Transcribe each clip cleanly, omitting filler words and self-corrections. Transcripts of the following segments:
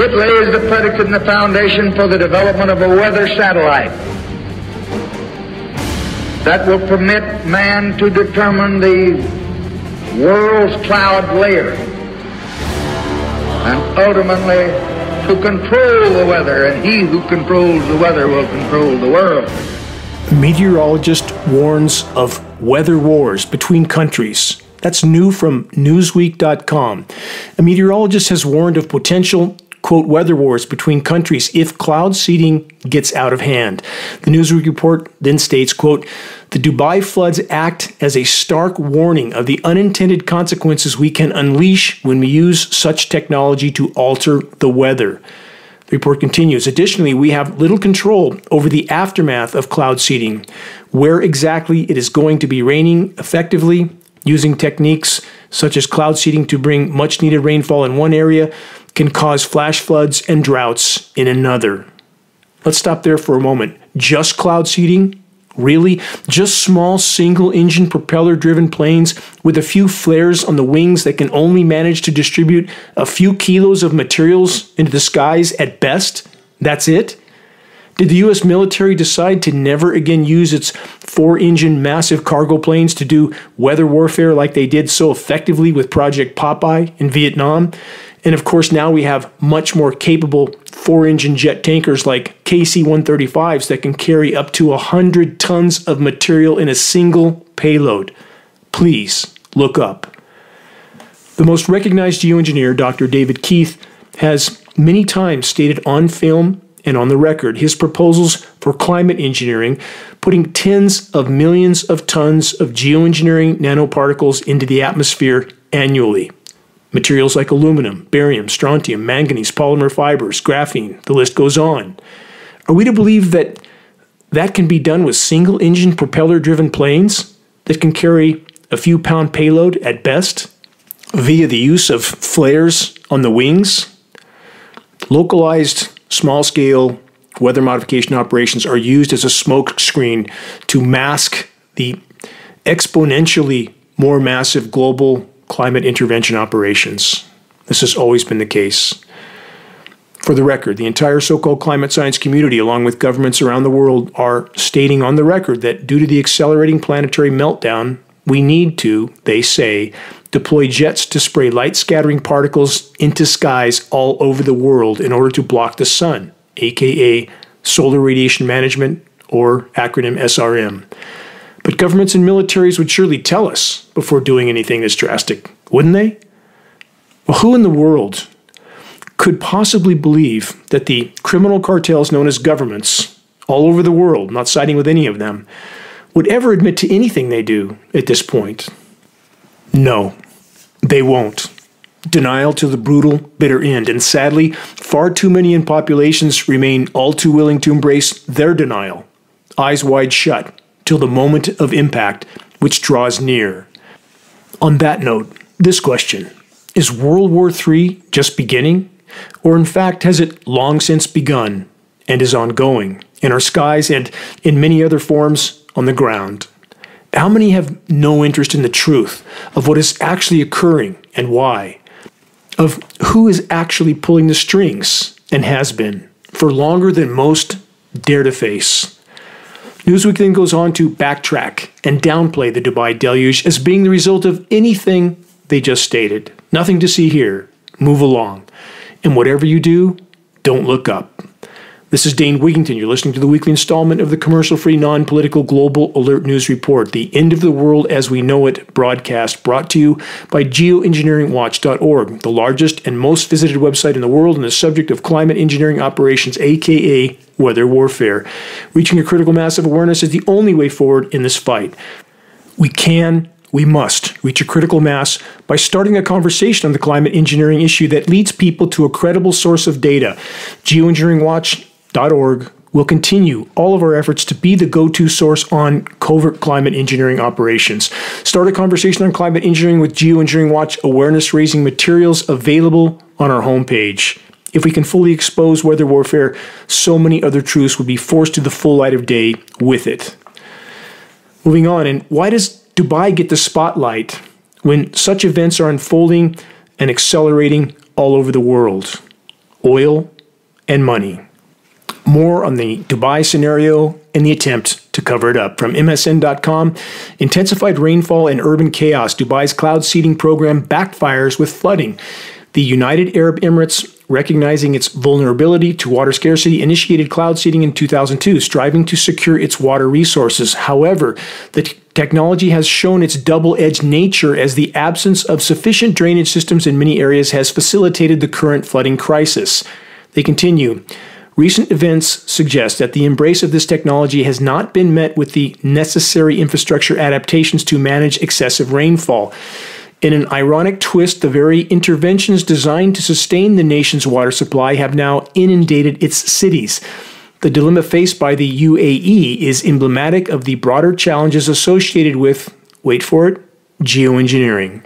It lays the predicate and the foundation for the development of a weather satellite that will permit man to determine the world's cloud layer and ultimately to control the weather, and he who controls the weather will control the world. Meteorologist warns of weather wars between countries. That's new from Newsweek.com. A meteorologist has warned of potential, quote, weather wars between countries if cloud seeding gets out of hand. The Newsweek report then states, quote, the Dubai floods act as a stark warning of the unintended consequences we can unleash when we use such technology to alter the weather. The report continues, additionally, we have little control over the aftermath of cloud seeding, where exactly it is going to be raining effectively, using techniques such as cloud seeding to bring much needed rainfall in one area can cause flash floods and droughts in another. Let's stop there for a moment. Just cloud seeding? Really? Just small single-engine propeller-driven planes with a few flares on the wings that can only manage to distribute a few kilos of materials into the skies at best? That's it? Did the U.S. military decide to never again use its 4-engine massive cargo planes to do weather warfare like they did so effectively with Project Popeye in Vietnam? And of course, now we have much more capable 4-engine jet tankers like KC-135s that can carry up to 100 tons of material in a single payload. Please look up. The most recognized geoengineer, Dr. David Keith, has many times stated on film and on the record his proposals for climate engineering, putting tens of millions of tons of geoengineering nanoparticles into the atmosphere annually. Materials like aluminum, barium, strontium, manganese, polymer fibers, graphene, the list goes on. Are we to believe that that can be done with single-engine propeller-driven planes that can carry a few pound payload at best via the use of flares on the wings? Localized, small-scale weather modification operations are used as a smoke screen to mask the exponentially more massive global climate intervention operations. This has always been the case. For the record, the entire so-called climate science community, along with governments around the world, are stating on the record that due to the accelerating planetary meltdown, we need to, they say, deploy jets to spray light-scattering particles into skies all over the world in order to block the sun, aka solar radiation management, or acronym SRM. But governments and militaries would surely tell us before doing anything this drastic, wouldn't they? Well, who in the world could possibly believe that the criminal cartels known as governments all over the world, not siding with any of them, would ever admit to anything they do at this point? No, they won't. Denial to the brutal, bitter end. And sadly, far too many in populations remain all too willing to embrace their denial, eyes wide shut, till the moment of impact, which draws near. On that note, this question: is World War III just beginning? Or in fact, has it long since begun and is ongoing in our skies and in many other forms on the ground? How many have no interest in the truth of what is actually occurring and why? Of who is actually pulling the strings and has been for longer than most dare to face? Newsweek then goes on to backtrack and downplay the Dubai deluge as being the result of anything they just stated. Nothing to see here. Move along. And whatever you do, don't look up. This is Dane Wigington. You're listening to the weekly installment of the commercial-free, non-political Global Alert News Report, the end of the world as we know it broadcast, brought to you by Geoengineeringwatch.org, the largest and most visited website in the world on the subject of climate engineering operations, aka weather warfare. Reaching a critical mass of awareness is the only way forward in this fight. We must reach a critical mass by starting a conversation on the climate engineering issue that leads people to a credible source of data. Geoengineeringwatch.org will continue all of our efforts to be the go-to source on covert climate engineering operations. Start a conversation on climate engineering with Geoengineering Watch awareness-raising materials available on our homepage. If we can fully expose weather warfare, so many other truths would be forced to the full light of day with it. Moving on, and why does Dubai get the spotlight when such events are unfolding and accelerating all over the world? oil, and money. More on the Dubai scenario and the attempt to cover it up. From MSN.com, intensified rainfall and urban chaos. Dubai's cloud seeding program backfires with flooding. The United Arab Emirates, recognizing its vulnerability to water scarcity, initiated cloud seeding in 2002, striving to secure its water resources. However, the technology has shown its double-edged nature, as the absence of sufficient drainage systems in many areas has facilitated the current flooding crisis. They continue. Recent events suggest that the embrace of this technology has not been met with the necessary infrastructure adaptations to manage excessive rainfall. In an ironic twist, the very interventions designed to sustain the nation's water supply have now inundated its cities. The dilemma faced by the UAE is emblematic of the broader challenges associated with, wait for it, geoengineering.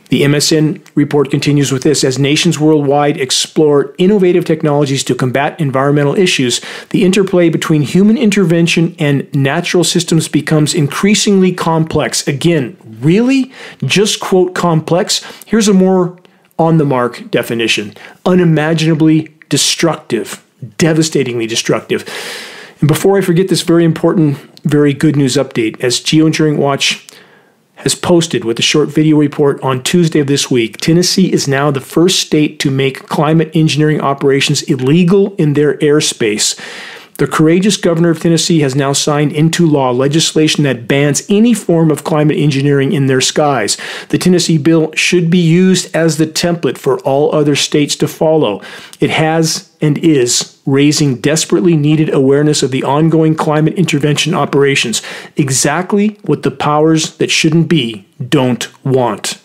The MSN report continues with this. As nations worldwide explore innovative technologies to combat environmental issues, the interplay between human intervention and natural systems becomes increasingly complex. Again, really? Just quote complex? Here's a more on-the-mark definition. Unimaginably destructive, devastatingly destructive. And before I forget this very important, very good news update, as Geoengineering Watch has posted with a short video report on Tuesday of this week, Tennessee is now the first state to make climate engineering operations illegal in their airspace. The courageous governor of Tennessee has now signed into law legislation that bans any form of climate engineering in their skies. The Tennessee bill should be used as the template for all other states to follow. It has and is raising desperately needed awareness of the ongoing climate intervention operations, exactly what the powers that shouldn't be don't want.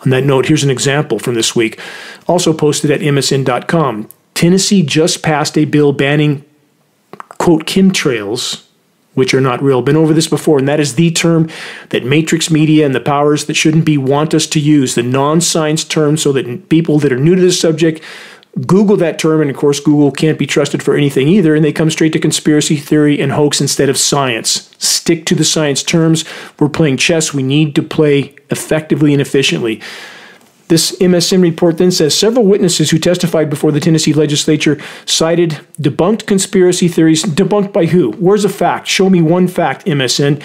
On that note, here's an example from this week, also posted at MSN.com. Tennessee just passed a bill banning, quote, chemtrails, which are not real. Been over this before, and that is the term that matrix media and the powers that shouldn't be want us to use, the non-science term, so that people that are new to this subject Google that term, and of course Google can't be trusted for anything either, and they come straight to conspiracy theory and hoax instead of science. Stick to the science terms. We're playing chess. We need to play effectively and efficiently. This MSN report then says several witnesses who testified before the Tennessee legislature cited debunked conspiracy theories. Debunked by who? Where's a fact? Show me one fact, MSN.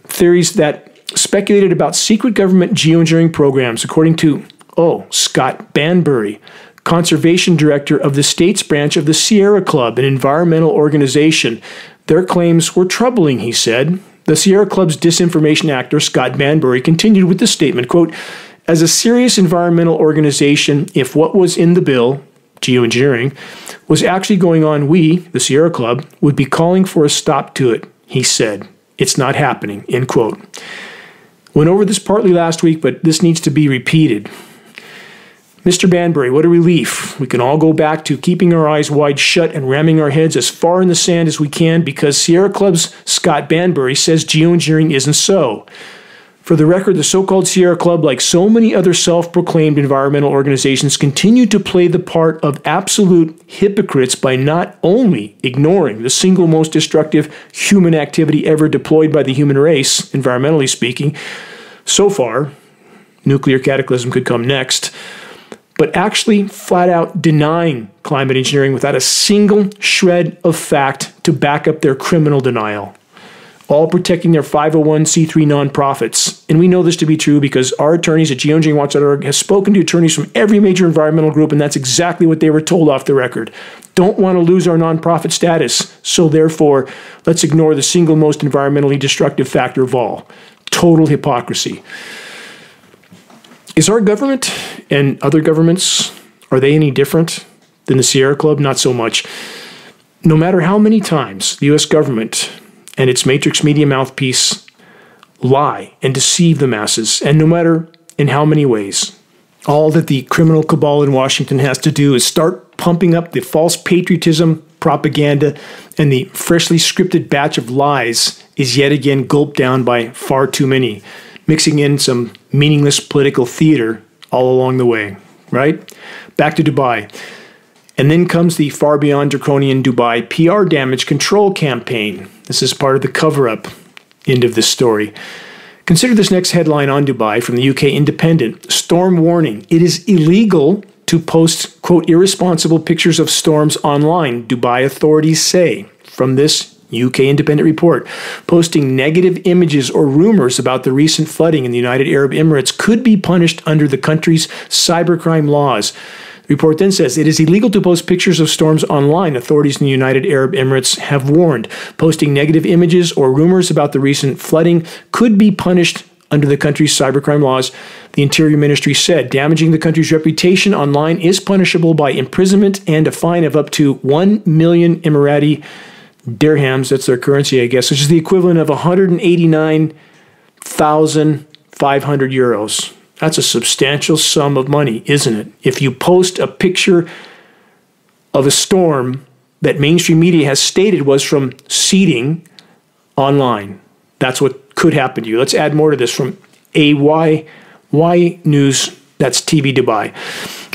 Theories that speculated about secret government geoengineering programs, according to, Scott Banbury, conservation director of the state's branch of the Sierra Club, an environmental organization. Their claims were troubling, he said. The Sierra Club's disinformation actor, Scott Banbury, continued with the statement, quote, as a serious environmental organization, if what was in the bill, geoengineering, was actually going on, we, the Sierra Club, would be calling for a stop to it, he said. It's not happening, end quote. Went over this partly last week, but this needs to be repeated. Mr. Banbury, what a relief. We can all go back to keeping our eyes wide shut and ramming our heads as far in the sand as we can, because Sierra Club's Scott Banbury says geoengineering isn't so. For the record, the so-called Sierra Club, like so many other self-proclaimed environmental organizations, continue to play the part of absolute hypocrites by not only ignoring the single most destructive human activity ever deployed by the human race, environmentally speaking. So far, nuclear cataclysm could come next, but actually flat out denying climate engineering without a single shred of fact to back up their criminal denial. All protecting their 501c3 nonprofits. And we know this to be true because our attorneys at geoengineeringwatch.org have spoken to attorneys from every major environmental group, and that's exactly what they were told off the record. Don't want to lose our nonprofit status, so therefore, let's ignore the single most environmentally destructive factor of all. Total hypocrisy. Is our government and other governments, are they any different than the Sierra Club? Not so much. No matter how many times the U.S. government and its matrix media mouthpiece lie and deceive the masses, and no matter in how many ways, all that the criminal cabal in Washington has to do is start pumping up the false patriotism propaganda, and the freshly scripted batch of lies is yet again gulped down by far too many, mixing in some meaningless political theater all along the way, right? Back to Dubai. And then comes the far beyond draconian Dubai PR damage control campaign. This is part of the cover-up end of this story. Consider this next headline on Dubai from the UK Independent. Storm warning. It is illegal to post, quote, irresponsible pictures of storms online, Dubai authorities say, from this UK Independent report. Posting negative images or rumors about the recent flooding in the United Arab Emirates could be punished under the country's cybercrime laws. The report then says it is illegal to post pictures of storms online. Authorities in the United Arab Emirates have warned. Posting negative images or rumors about the recent flooding could be punished under the country's cybercrime laws, the Interior Ministry said. Damaging the country's reputation online is punishable by imprisonment and a fine of up to 1 million Emirati dirhams, that's their currency, I guess, which is the equivalent of 189,500 euros. That's a substantial sum of money, isn't it? If you post a picture of a storm that mainstream media has stated was from seeding online, that's what could happen to you. Let's add more to this from AY News, that's TV Dubai.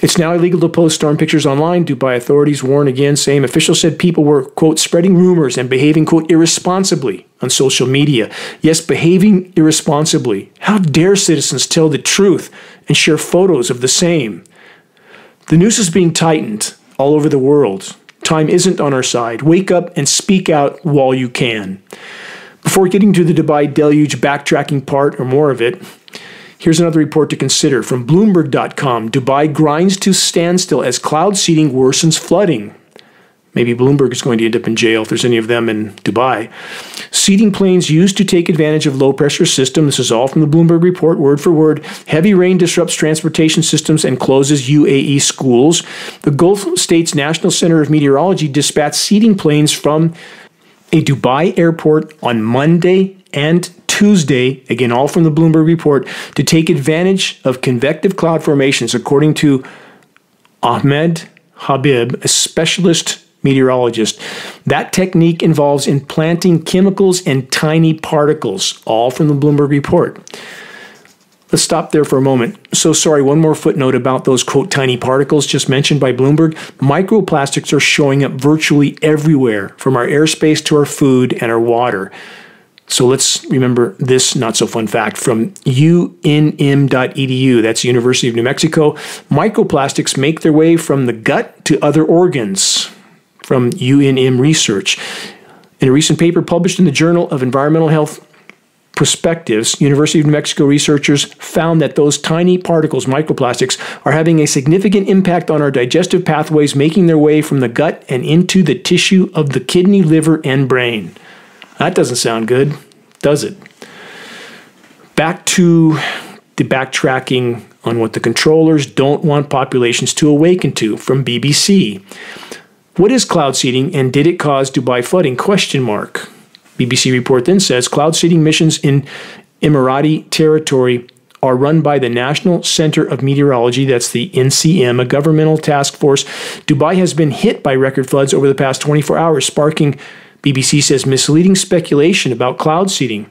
It's now illegal to post storm pictures online. Dubai authorities warn again, saying officials said people were, quote, spreading rumors and behaving, quote, irresponsibly on social media. Yes, behaving irresponsibly. How dare citizens tell the truth and share photos of the same? The noose is being tightened all over the world. Time isn't on our side. Wake up and speak out while you can. Before getting to the Dubai deluge backtracking part or more of it, here's another report to consider from Bloomberg.com. Dubai grinds to standstill as cloud seeding worsens flooding. Maybe Bloomberg is going to end up in jail if there's any of them in Dubai. Seeding planes used to take advantage of low-pressure system. This is all from the Bloomberg report, word for word. Heavy rain disrupts transportation systems and closes UAE schools. The Gulf States National Center of Meteorology dispatched seeding planes from a Dubai airport on Monday and Tuesday, again, all from the Bloomberg report, to take advantage of convective cloud formations, according to Ahmed Habib, a specialist meteorologist. That technique involves implanting chemicals and tiny particles, all from the Bloomberg report. Let's stop there for a moment. So sorry, one more footnote about those, quote, tiny particles just mentioned by Bloomberg. Microplastics are showing up virtually everywhere, from our airspace to our food and our water. So let's remember this not-so-fun fact from unm.edu, that's University of New Mexico. Microplastics make their way from the gut to other organs, from UNM Research. In a recent paper published in the Journal of Environmental Health Perspectives, University of New Mexico researchers found that those tiny particles, microplastics, are having a significant impact on our digestive pathways, making their way from the gut and into the tissue of the kidney, liver, and brain. That doesn't sound good, does it? Back to the backtracking on what the controllers don't want populations to awaken to from BBC. What is cloud seeding and did it cause Dubai flooding? Question mark. BBC report then says cloud seeding missions in Emirati territory are run by the National Center of Meteorology, that's the NCM, a governmental task force. Dubai has been hit by record floods over the past 24 hours, sparking, BBC says, misleading speculation about cloud seeding.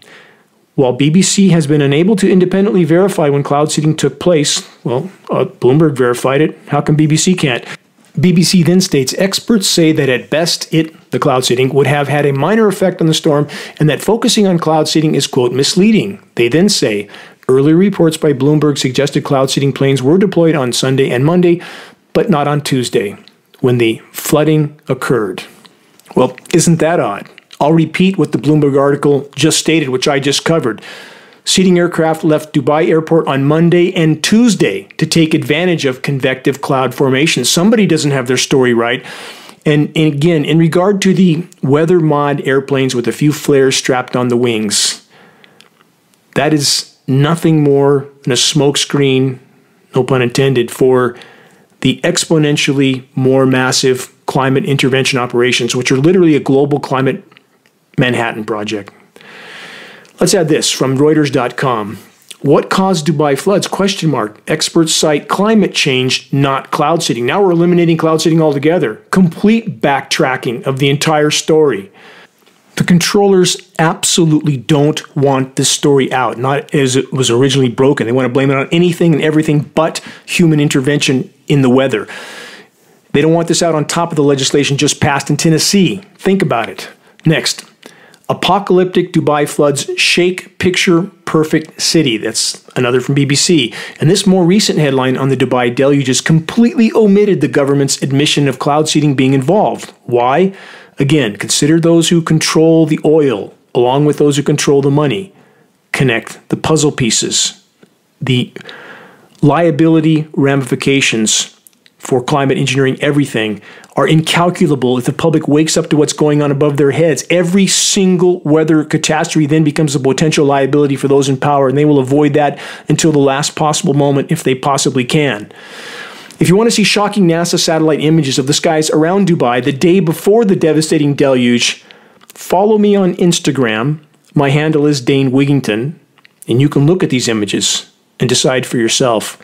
While BBC has been unable to independently verify when cloud seeding took place, well, Bloomberg verified it. How come BBC can't? BBC then states experts say that at best the cloud seeding, would have had a minor effect on the storm and that focusing on cloud seeding is, quote, misleading. They then say earlier reports by Bloomberg suggested cloud seeding planes were deployed on Sunday and Monday, but not on Tuesday, when the flooding occurred. Well, isn't that odd? I'll repeat what the Bloomberg article just stated, which I just covered. Seeding aircraft left Dubai Airport on Monday and Tuesday to take advantage of convective cloud formation. Somebody doesn't have their story right. And again, in regard to the weather mod airplanes with a few flares strapped on the wings, that is nothing more than a smokescreen, no pun intended, for the exponentially more massive climate intervention operations, which are literally a global climate Manhattan project. Let's add this from Reuters.com. What caused Dubai floods? Question mark. Experts cite climate change, not cloud seeding. Now we're eliminating cloud seeding altogether. Complete backtracking of the entire story. The controllers absolutely don't want this story out, not as it was originally broken. They want to blame it on anything and everything but human intervention in the weather. They don't want this out on top of the legislation just passed in Tennessee. Think about it. Next. Apocalyptic Dubai floods shake picture perfect city. That's another from BBC. And this more recent headline on the Dubai deluges completely omitted the government's admission of cloud seeding being involved. Why? Again, consider those who control the oil along with those who control the money. Connect the puzzle pieces. The liability ramifications for climate engineering everything are incalculable if the public wakes up to what's going on above their heads. Every single weather catastrophe then becomes a potential liability for those in power, and they will avoid that until the last possible moment if they possibly can. If you want to see shocking NASA satellite images of the skies around Dubai the day before the devastating deluge, follow me on Instagram. My handle is Dane Wigington, and you can look at these images and decide for yourself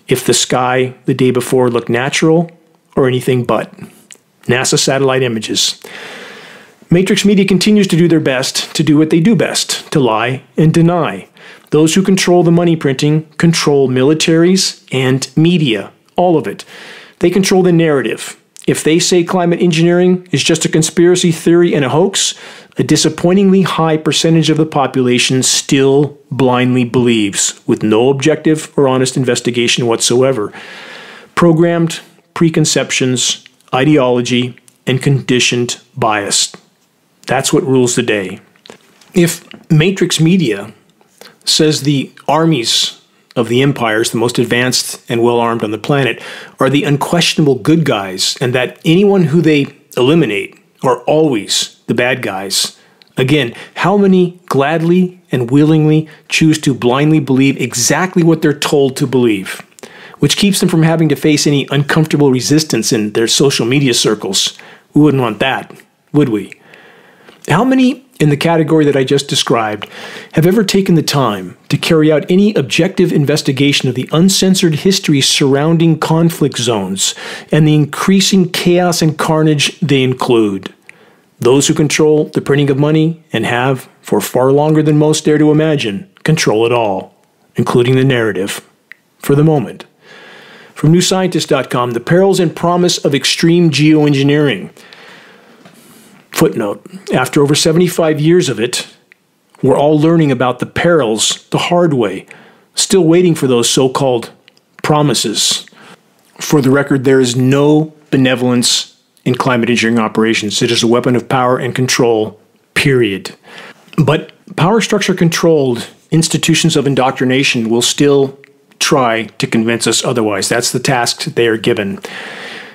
if the sky the day before looked natural or anything but. NASA satellite images. Matrix Media continues to do their best to do what they do best, to lie and deny. Those who control the money printing control militaries and media, all of it. They control the narrative. If they say climate engineering is just a conspiracy theory and a hoax, a disappointingly high percentage of the population still blindly believes, with no objective or honest investigation whatsoever. Programmed preconceptions, ideology, and conditioned bias. That's what rules the day. If Matrix Media says the armies of the empires, the most advanced and well-armed on the planet, are the unquestionable good guys, and that anyone who they eliminate are always the bad guys, again, how many gladly and willingly choose to blindly believe exactly what they're told to believe, which keeps them from having to face any uncomfortable resistance in their social media circles? We wouldn't want that, would we? How many in the category that I just described have ever taken the time to carry out any objective investigation of the uncensored history surrounding conflict zones and the increasing chaos and carnage they include? Those who control the printing of money and have, for far longer than most dare to imagine, control it all, including the narrative, for the moment. From NewScientist.com, the perils and promise of extreme geoengineering. Footnote, after over 75 years of it, we're all learning about the perils the hard way, still waiting for those so-called promises. For the record, there is no benevolence in climate engineering operations. It is a weapon of power and control, period. But power structure controlled institutions of indoctrination will still try to convince us otherwise. That's the task they are given.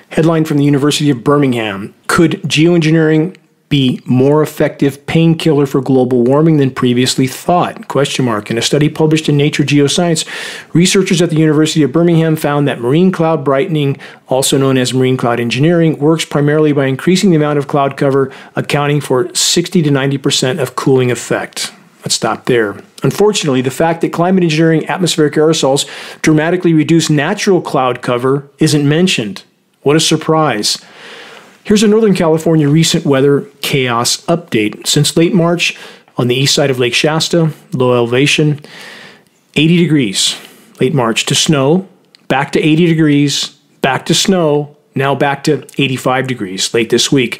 Headline from the University of Birmingham: could geoengineering be more effective painkiller for global warming than previously thought? Question mark. In a study published in Nature Geoscience, researchers at the University of Birmingham found that marine cloud brightening, also known as marine cloud engineering, works primarily by increasing the amount of cloud cover, accounting for 60 to 90% of cooling effect. Let's stop there. Unfortunately, the fact that climate engineering atmospheric aerosols dramatically reduce natural cloud cover isn't mentioned. What a surprise. Here's a Northern California recent weather chaos update. Since late March, on the east side of Lake Shasta, low elevation, 80 degrees. Late March to snow, back to 80 degrees, back to snow, now back to 85 degrees late this week.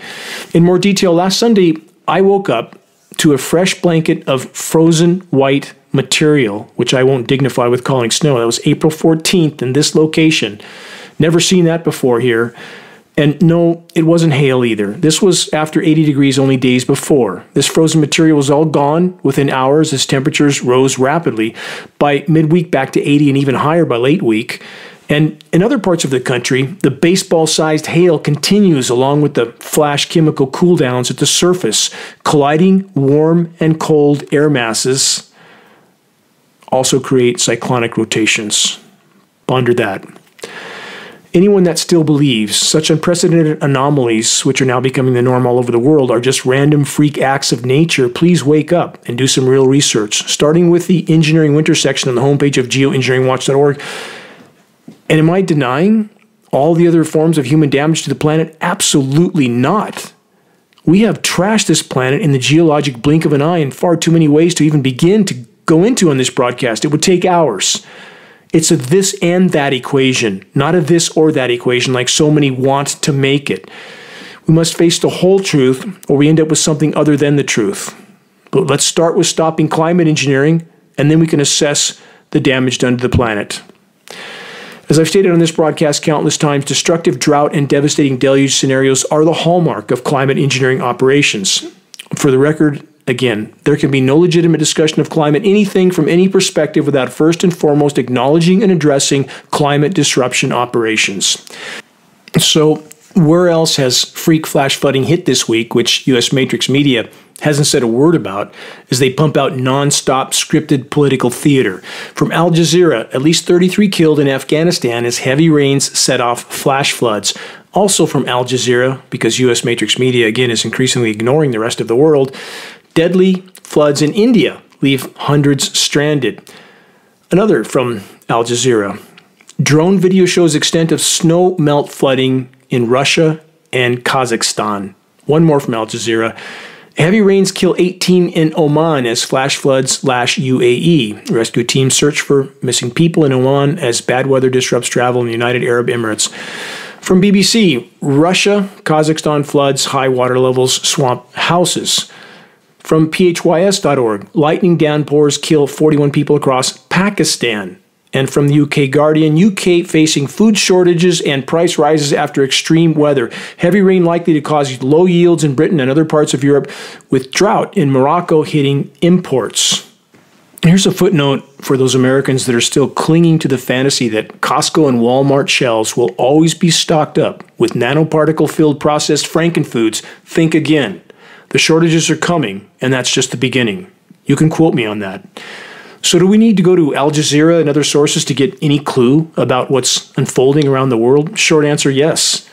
In more detail, last Sunday, I woke up to a fresh blanket of frozen white material, which I won't dignify with calling snow. That was April 14th in this location. Never seen that before here. And no, it wasn't hail either. This was after 80 degrees only days before. This frozen material was all gone within hours as temperatures rose rapidly. By midweek, back to 80 and even higher by late week. And in other parts of the country, the baseball-sized hail continues along with the flash chemical cooldowns at the surface. Colliding warm and cold air masses also create cyclonic rotations. Ponder that. Anyone that still believes such unprecedented anomalies, which are now becoming the norm all over the world, are just random freak acts of nature, please wake up and do some real research, starting with the engineering winter section on the homepage of geoengineeringwatch.org. And am I denying all the other forms of human damage to the planet? Absolutely not. We have trashed this planet in the geologic blink of an eye in far too many ways to even begin to go into on this broadcast. It would take hours. It's a this and that equation, not a this or that equation like so many want to make it. We must face the whole truth, or we end up with something other than the truth. But let's start with stopping climate engineering, and then we can assess the damage done to the planet. As I've stated on this broadcast countless times, destructive drought and devastating deluge scenarios are the hallmark of climate engineering operations. For the record, again, there can be no legitimate discussion of climate anything from any perspective without first and foremost acknowledging and addressing climate disruption operations. So, where else has freak flash flooding hit this week, which U.S. Matrix Media hasn't said a word about, as they pump out non-stop scripted political theater? From Al Jazeera, at least 33 killed in Afghanistan as heavy rains set off flash floods. Also from Al Jazeera, because U.S. Matrix Media, again, is increasingly ignoring the rest of the world, deadly floods in India leave hundreds stranded. Another from Al Jazeera. Drone video shows extent of snow melt flooding in Russia and Kazakhstan. One more from Al Jazeera. Heavy rains kill 18 in Oman as flash floods lash UAE. Rescue teams search for missing people in Oman as bad weather disrupts travel in the United Arab Emirates. From BBC, Russia, Kazakhstan floods, high water levels swamp houses. From phys.org, lightning downpours kill 41 people across Pakistan. And from the UK Guardian, UK facing food shortages and price rises after extreme weather. Heavy rain likely to cause low yields in Britain and other parts of Europe, with drought in Morocco hitting imports. Here's a footnote for those Americans that are still clinging to the fantasy that Costco and Walmart shelves will always be stocked up with nanoparticle-filled processed frankenfoods. Think again. The shortages are coming, and that's just the beginning. You can quote me on that. So do we need to go to Al Jazeera and other sources to get any clue about what's unfolding around the world? Short answer, yes.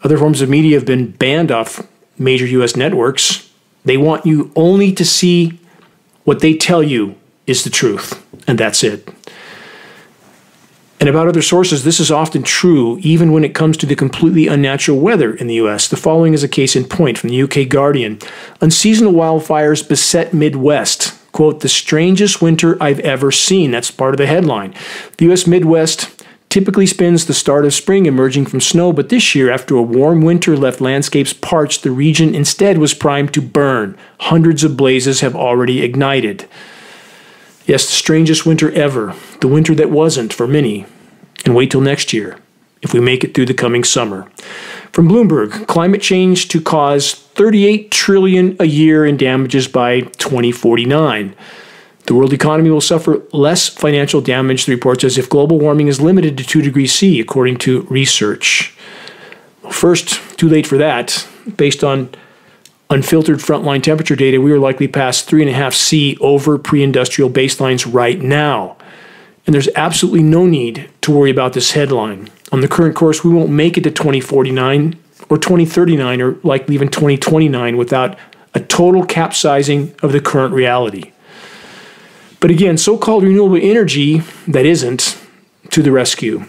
Other forms of media have been banned off major U.S. networks. They want you only to see what they tell you is the truth, and that's it. And about other sources, this is often true even when it comes to the completely unnatural weather in the U.S. The following is a case in point from the UK Guardian. Unseasonal wildfires beset Midwest. Quote, the strangest winter I've ever seen. That's part of the headline. The U.S. Midwest typically spends the start of spring emerging from snow, but this year, after a warm winter left landscapes parched, the region instead was primed to burn. Hundreds of blazes have already ignited. Yes, the strangest winter ever. The winter that wasn't for many. And wait till next year, if we make it through the coming summer. From Bloomberg, climate change to cause $38 trillion a year in damages by 2049. The world economy will suffer less financial damage, the report says, if global warming is limited to 2 degrees C, according to research. Well, first, too late for that. Based on unfiltered frontline temperature data, we are likely past 3.5 C over pre-industrial baselines right now. And there's absolutely no need to worry about this headline. On the current course, we won't make it to 2049 or 2039 or likely even 2029 without a total capsizing of the current reality. But again, so-called renewable energy that isn't, to the rescue.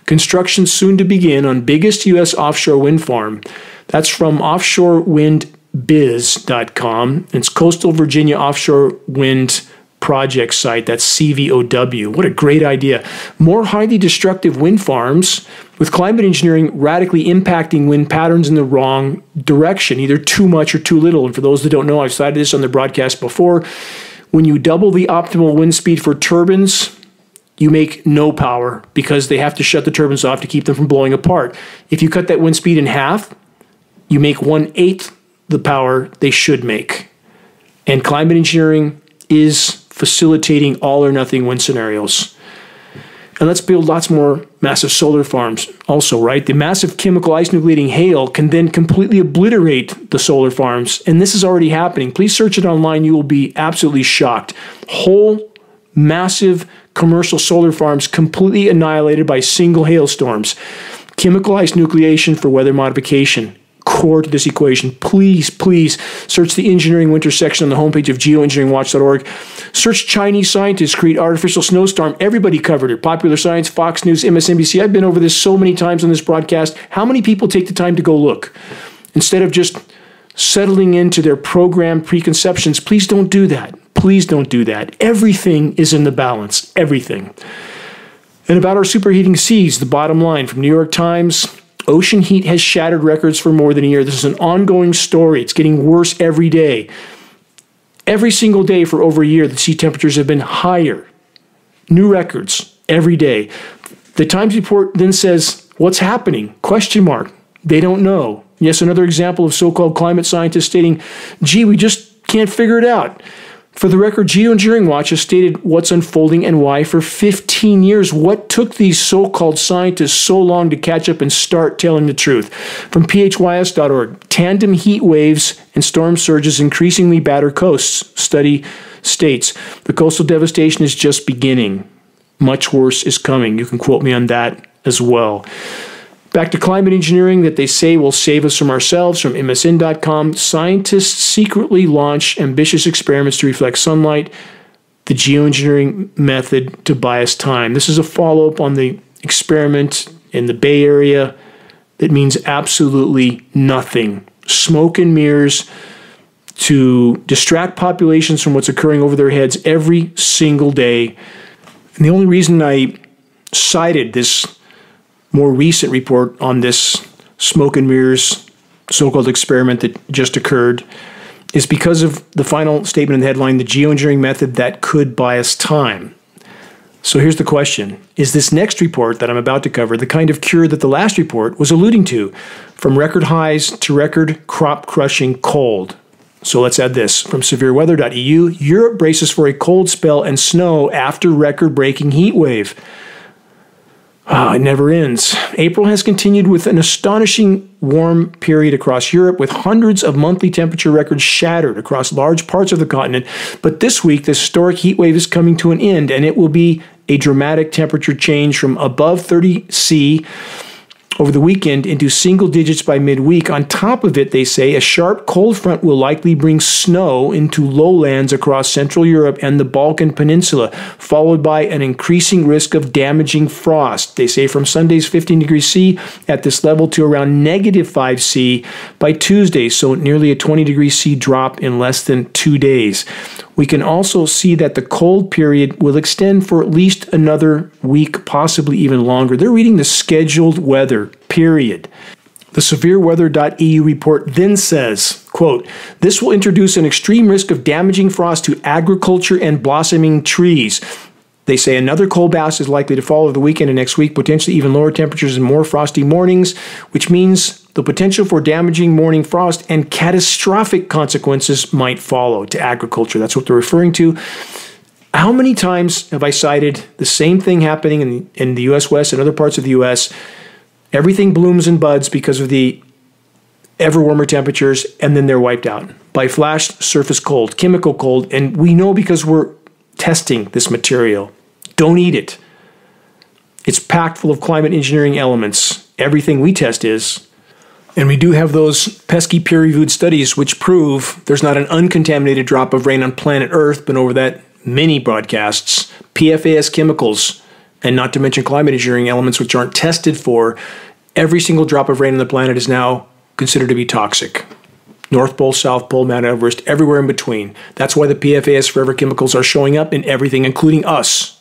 Construction soon to begin on biggest U.S. offshore wind farm. That's from offshorewindbiz.com. It's Coastal Virginia Offshore Wind Project site. That's CVOW. What a great idea. More highly destructive wind farms with climate engineering radically impacting wind patterns in the wrong direction, either too much or too little. And for those that don't know, I've cited this on the broadcast before. When you double the optimal wind speed for turbines, you make no power because they have to shut the turbines off to keep them from blowing apart. If you cut that wind speed in half, you make 1/8 the power they should make. And climate engineering is facilitating all or nothing wind scenarios. And let's build lots more massive solar farms also, right? The massive chemical ice nucleating hail can then completely obliterate the solar farms. And this is already happening. Please search it online. You will be absolutely shocked. Whole massive commercial solar farms completely annihilated by single hailstorms. Chemical ice nucleation for weather modification. Core to this equation. Please, please search the engineering winter section on the homepage of geoengineeringwatch.org. Search Chinese scientists create artificial snowstorm. Everybody covered it. Popular Science, Fox News, MSNBC. I've been over this so many times on this broadcast. How many people take the time to go look? Instead of just settling into their programmed preconceptions, please don't do that. Please don't do that. Everything is in the balance. Everything. And about our superheating seas, the bottom line from New York Times. Ocean heat has shattered records for more than a year. This is an ongoing story. It's getting worse every day. Every single day for over a year, the sea temperatures have been higher. New records every day. The Times report then says, what's happening? Question mark. They don't know. Yes, another example of so-called climate scientists stating, gee, we just can't figure it out. For the record, Geoengineering Watch has stated what's unfolding and why for 15 years. What took these so-called scientists so long to catch up and start telling the truth? From phys.org, tandem heat waves and storm surges increasingly batter coasts. Study states the coastal devastation is just beginning. Much worse is coming. You can quote me on that as well. Back to climate engineering that they say will save us from ourselves. From MSN.com, scientists secretly launch ambitious experiments to reflect sunlight, the geoengineering method to buy us time. This is a follow-up on the experiment in the Bay Area that means absolutely nothing. Smoke and mirrors to distract populations from what's occurring over their heads every single day. And the only reason I cited this more recent report on this smoke and mirrors so-called experiment that just occurred is because of the final statement in the headline, the geoengineering method that could buy us time. So here's the question. Is this next report that I'm about to cover the kind of cure that the last report was alluding to, from record highs to record crop-crushing cold? So let's add this. From severeweather.eu, Europe braces for a cold spell and snow after record-breaking heat wave. It never ends. April has continued with an astonishing warm period across Europe, with hundreds of monthly temperature records shattered across large parts of the continent. But this week, the historic heat wave is coming to an end, and it will be a dramatic temperature change from above 30 C over the weekend into single digits by midweek. On top of it, they say, a sharp cold front will likely bring snow into lowlands across Central Europe and the Balkan Peninsula, followed by an increasing risk of damaging frost. They say from Sunday's 15 degrees C at this level to around -5 C by Tuesday, so nearly a 20 degrees C drop in less than 2 days. We can also see that the cold period will extend for at least another week, possibly even longer. They're reading the scheduled weather, period. The severeweather.eu report then says, quote, this will introduce an extreme risk of damaging frost to agriculture and blossoming trees. They say another cold blast is likely to follow the weekend and next week, potentially even lower temperatures and more frosty mornings, which means the potential for damaging morning frost and catastrophic consequences might follow to agriculture. That's what they're referring to. How many times have I cited the same thing happening in the U.S. West and other parts of the U.S.? Everything blooms and buds because of the ever warmer temperatures, and then they're wiped out by flash surface cold, chemical cold, and we know because we're testing this material. Don't eat it. It's packed full of climate engineering elements. Everything we test is. And we do have those pesky peer-reviewed studies which prove there's not an uncontaminated drop of rain on planet Earth, but over that many broadcasts, PFAS chemicals, and not to mention climate engineering elements which aren't tested for, every single drop of rain on the planet is now considered to be toxic. North Pole, South Pole, Mount Everest, everywhere in between. That's why the PFAS forever chemicals are showing up in everything, including us.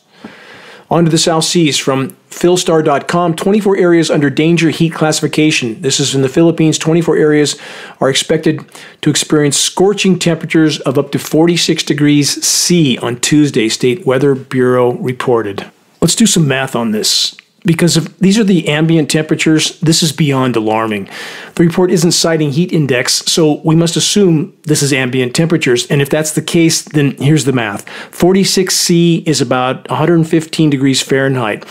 On to the South Seas from philstar.com, 24 areas under danger heat classification. This is in the Philippines. 24 areas are expected to experience scorching temperatures of up to 46 degrees C on Tuesday, State Weather Bureau reported. Let's do some math on this. Because if these are the ambient temperatures, this is beyond alarming. The report isn't citing heat index, so we must assume this is ambient temperatures. And if that's the case, then here's the math. 46 C is about 115 degrees Fahrenheit.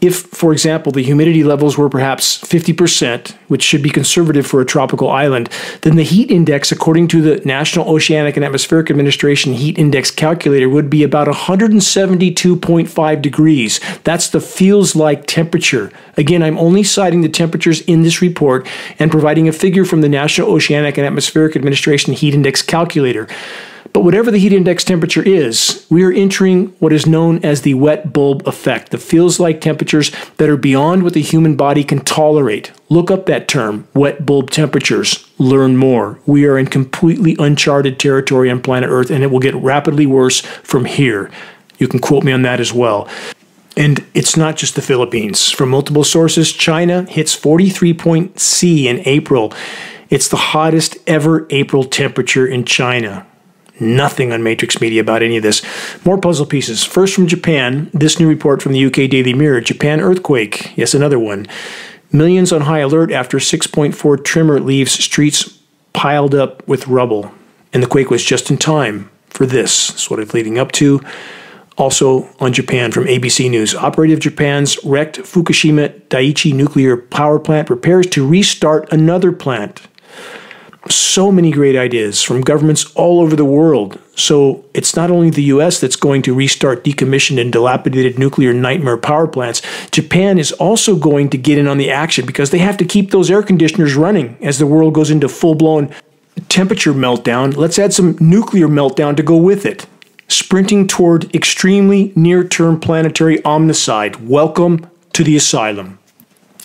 If, for example, the humidity levels were perhaps 50%, which should be conservative for a tropical island, then the heat index, according to the National Oceanic and Atmospheric Administration Heat Index Calculator, would be about 172.5 degrees. That's the feels like temperature. Again, I'm only citing the temperatures in this report and providing a figure from the National Oceanic and Atmospheric Administration Heat Index Calculator. But whatever the heat index temperature is, we are entering what is known as the wet bulb effect, the feels-like temperatures that are beyond what the human body can tolerate. Look up that term, wet bulb temperatures. Learn more. We are in completely uncharted territory on planet Earth, and it will get rapidly worse from here. You can quote me on that as well. And it's not just the Philippines. From multiple sources, China hits 43 C in April. It's the hottest ever April temperature in China. Nothing on Matrix Media about any of this. More puzzle pieces. First from Japan, this new report from the UK Daily Mirror. Japan earthquake. Yes, another one. Millions on high alert after 6.4 tremor leaves streets piled up with rubble. And the quake was just in time for this. That's what it's leading up to. Also on Japan from ABC News. Operative Japan's wrecked Fukushima Daiichi nuclear power plant prepares to restart another plant. So many great ideas from governments all over the world. So it's not only the US that's going to restart decommissioned and dilapidated nuclear nightmare power plants. Japan is also going to get in on the action because they have to keep those air conditioners running as the world goes into full-blown temperature meltdown. Let's add some nuclear meltdown to go with it. Sprinting toward extremely near-term planetary omnicide. Welcome to the asylum.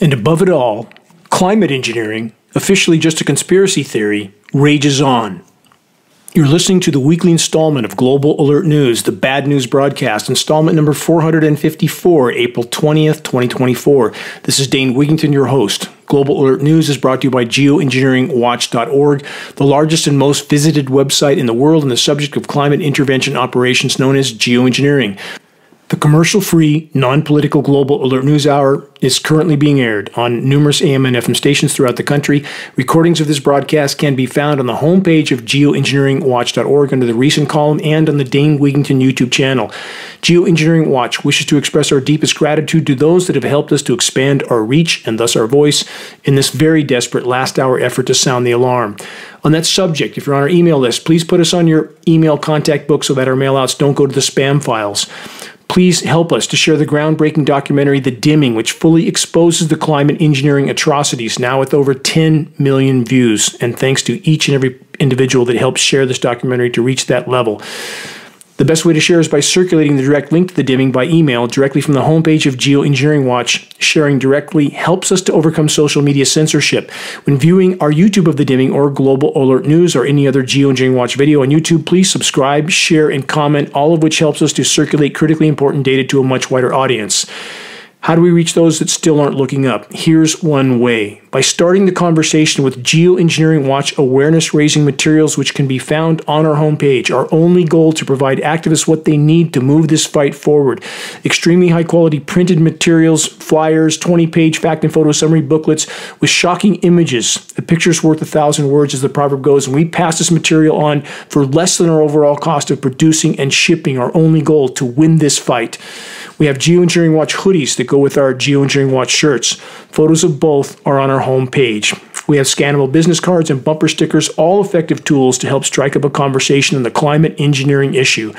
And above it all, climate engineering, officially just a conspiracy theory, rages on. You're listening to the weekly installment of Global Alert News, the Bad News Broadcast, installment number 454, April 20th, 2024. This is Dane Wigington, your host. Global Alert News is brought to you by Geoengineeringwatch.org, the largest and most visited website in the world on the subject of climate intervention operations known as geoengineering. The commercial-free, non-political Global Alert News Hour is currently being aired on numerous AM and FM stations throughout the country. Recordings of this broadcast can be found on the homepage of Geoengineeringwatch.org under the recent column and on the Dane Wigington YouTube channel. Geoengineering Watch wishes to express our deepest gratitude to those that have helped us to expand our reach and thus our voice in this very desperate last-hour effort to sound the alarm. On that subject, if you're on our email list, please put us on your email contact book so that our mailouts don't go to the spam files. Please help us to share the groundbreaking documentary The Dimming, which fully exposes the climate engineering atrocities, now with over 10 million views. And thanks to each and every individual that helps share this documentary to reach that level. The best way to share is by circulating the direct link to The Dimming by email directly from the homepage of Geoengineering Watch. Sharing directly helps us to overcome social media censorship. When viewing our YouTube of The Dimming or Global Alert News or any other Geoengineering Watch video on YouTube, please subscribe, share, and comment, all of which helps us to circulate critically important data to a much wider audience. How do we reach those that still aren't looking up? Here's one way. By starting the conversation with Geoengineering Watch awareness-raising materials which can be found on our homepage. Our only goal to provide activists what they need to move this fight forward. Extremely high-quality printed materials, flyers, 20-page fact and photo summary booklets with shocking images. A picture's worth 1,000 words, as the proverb goes, and we pass this material on for less than our overall cost of producing and shipping. Our only goal to win this fight. We have Geoengineering Watch hoodies that go with our Geoengineering Watch shirts. Photos of both are on our homepage. We have scannable business cards and bumper stickers, all effective tools to help strike up a conversation on the climate engineering issue.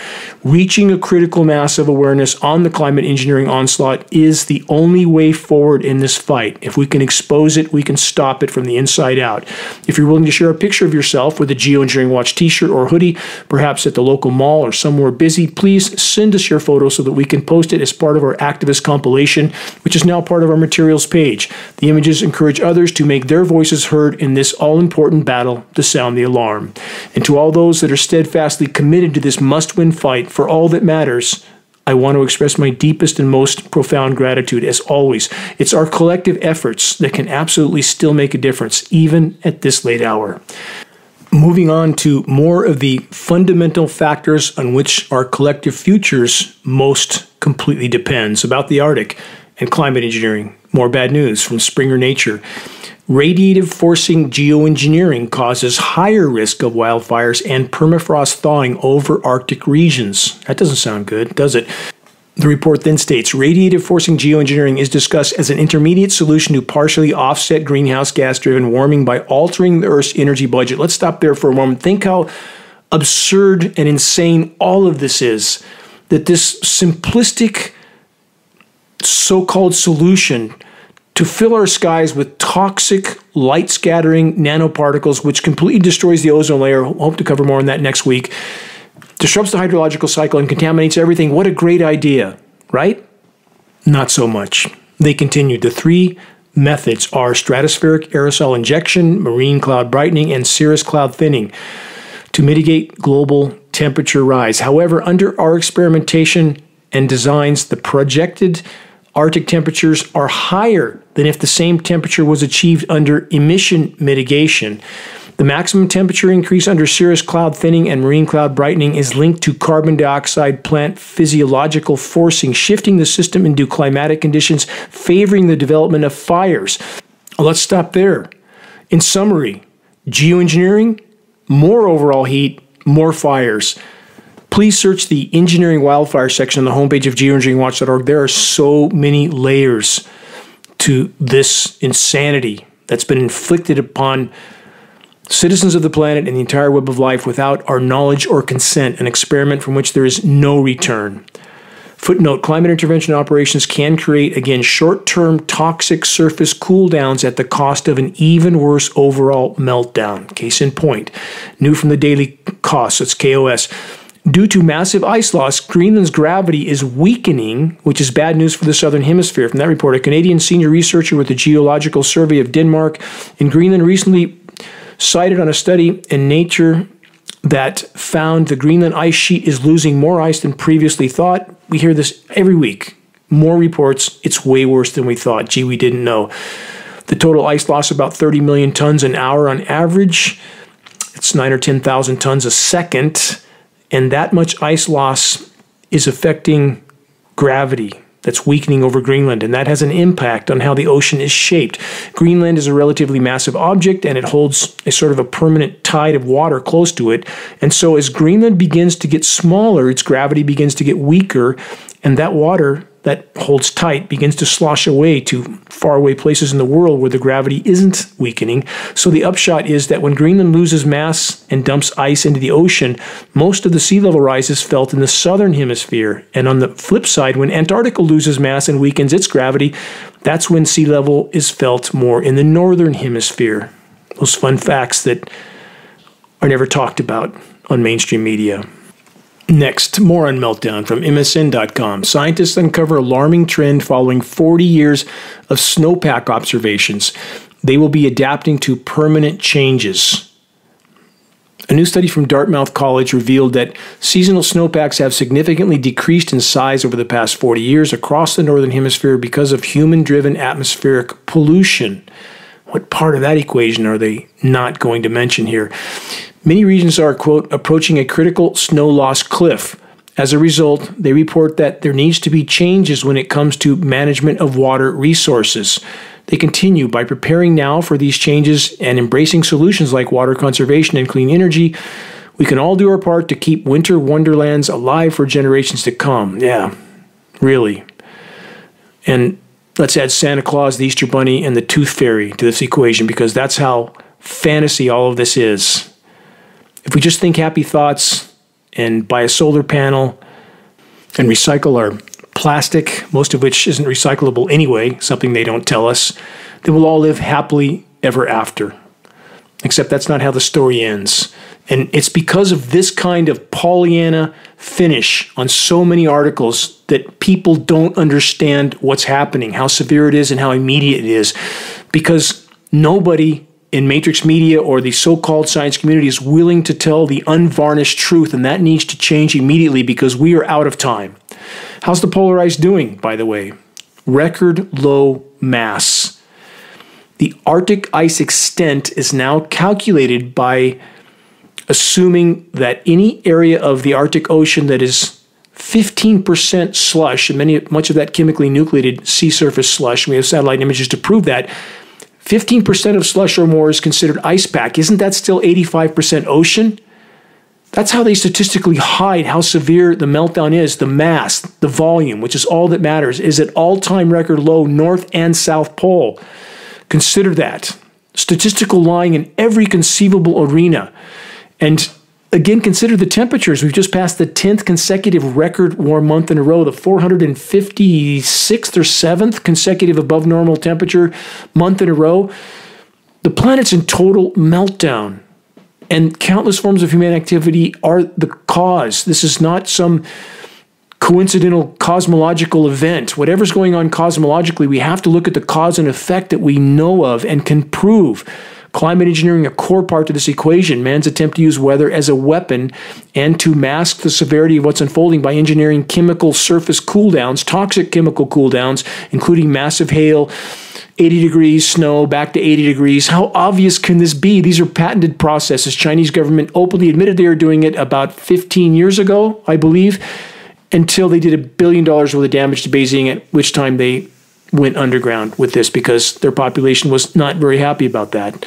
Reaching a critical mass of awareness on the climate engineering onslaught is the only way forward in this fight. If we can expose it, we can stop it from the inside out. If you're willing to share a picture of yourself with a Geoengineering Watch t-shirt or hoodie, perhaps at the local mall or somewhere busy, please send us your photo so that we can post it as part of our activist compilation, which is now part of our materials page. The images encourage others to make their voices heard in this all-important battle to sound the alarm. And to all those that are steadfastly committed to this must-win fight for all that matters, I want to express my deepest and most profound gratitude as always. It's our collective efforts that can absolutely still make a difference, even at this late hour. Moving on to more of the fundamental factors on which our collective futures most completely depends, about the Arctic and climate engineering. More bad news from Springer Nature. Radiative forcing geoengineering causes higher risk of wildfires and permafrost thawing over Arctic regions. That doesn't sound good, does it? The report then states, radiative forcing geoengineering is discussed as an intermediate solution to partially offset greenhouse gas-driven warming by altering the Earth's energy budget. Let's stop there for a moment. Think how absurd and insane all of this is, that this simplistic so-called solution to fill our skies with toxic, light-scattering nanoparticles, which completely destroys the ozone layer. Hope to cover more on that next week. Disrupts the hydrological cycle and contaminates everything. What a great idea, right? Not so much. They continued. The three methods are stratospheric aerosol injection, marine cloud brightening, and cirrus cloud thinning to mitigate global temperature rise. However, under our experimentation and designs, the projected Arctic temperatures are higher than if the same temperature was achieved under emission mitigation. The maximum temperature increase under cirrus cloud thinning and marine cloud brightening is linked to carbon dioxide plant physiological forcing, shifting the system into climatic conditions favoring the development of fires. Let's stop there. In summary, geoengineering, more overall heat, more fires. Please search the engineering wildfire section on the homepage of geoengineeringwatch.org. There are so many layers to this insanity that's been inflicted upon citizens of the planet and the entire web of life without our knowledge or consent, an experiment from which there is no return. Footnote, climate intervention operations can create, again, short-term toxic surface cool-downs at the cost of an even worse overall meltdown. Case in point, new from the Daily Cost, that's KOS. Due to massive ice loss, Greenland's gravity is weakening, which is bad news for the southern hemisphere. From that report, a Canadian senior researcher with the Geological Survey of Denmark in Greenland recently cited on a study in Nature that found the Greenland ice sheet is losing more ice than previously thought. We hear this every week. More reports, it's way worse than we thought. Gee, we didn't know. The total ice loss, about 30 million tons an hour on average. It's 9 or 10,000 tons a second. And that much ice loss is affecting gravity. That's weakening over Greenland, and that has an impact on how the ocean is shaped. Greenland is a relatively massive object, and it holds a sort of a permanent tide of water close to it. And so as Greenland begins to get smaller, its gravity begins to get weaker, and that water that holds tight begins to slosh away to faraway places in the world where the gravity isn't weakening. So the upshot is that when Greenland loses mass and dumps ice into the ocean, most of the sea level rise is felt in the southern hemisphere. And on the flip side, when Antarctica loses mass and weakens its gravity, that's when sea level is felt more in the northern hemisphere. Those fun facts that are never talked about on mainstream media. Next, more on meltdown from MSN.com. Scientists uncover alarming trend following 40 years of snowpack observations. They will be adapting to permanent changes. A new study from Dartmouth College revealed that seasonal snowpacks have significantly decreased in size over the past 40 years across the northern hemisphere because of human-driven atmospheric pollution. What part of that equation are they not going to mention here? Many regions are, quote, approaching a critical snow loss cliff. As a result, they report that there needs to be changes when it comes to management of water resources. They continue, by preparing now for these changes and embracing solutions like water conservation and clean energy, we can all do our part to keep winter wonderlands alive for generations to come. Yeah, really. And let's add Santa Claus, the Easter Bunny, and the Tooth Fairy to this equation, because that's how fantasy all of this is. If we just think happy thoughts and buy a solar panel and recycle our plastic, most of which isn't recyclable anyway, something they don't tell us, then we'll all live happily ever after. Except that's not how the story ends. And it's because of this kind of Pollyanna finish on so many articles that people don't understand what's happening, how severe it is and how immediate it is. Because nobody in matrix media or the so-called science community is willing to tell the unvarnished truth, and that needs to change immediately because we are out of time. How's the polar ice doing, by the way? Record low mass. The Arctic ice extent is now calculated by assuming that any area of the Arctic Ocean that is 15% slush, and much of that chemically nucleated sea surface slush, we have satellite images to prove that, 15% of slush or more is considered ice pack. Isn't that still 85% ocean? That's how they statistically hide how severe the meltdown is. The mass, the volume, which is all that matters, is at all-time record low north and south pole. Consider that. Statistical lying in every conceivable arena. And again, consider the temperatures. We've just passed the 10th consecutive record warm month in a row, the 456th or 7th consecutive above normal temperature month in a row. The planet's in total meltdown, and countless forms of human activity are the cause. This is not some coincidental cosmological event. Whatever's going on cosmologically, we have to look at the cause and effect that we know of and can prove. Climate engineering, a core part to this equation, man's attempt to use weather as a weapon and to mask the severity of what's unfolding by engineering chemical surface cooldowns, toxic chemical cooldowns, including massive hail, 80 degrees, snow, back to 80 degrees. How obvious can this be? These are patented processes. Chinese government openly admitted they were doing it about 15 years ago, I believe, until they did $1 billion worth of damage to Beijing, at which time they went underground with this because their population was not very happy about that.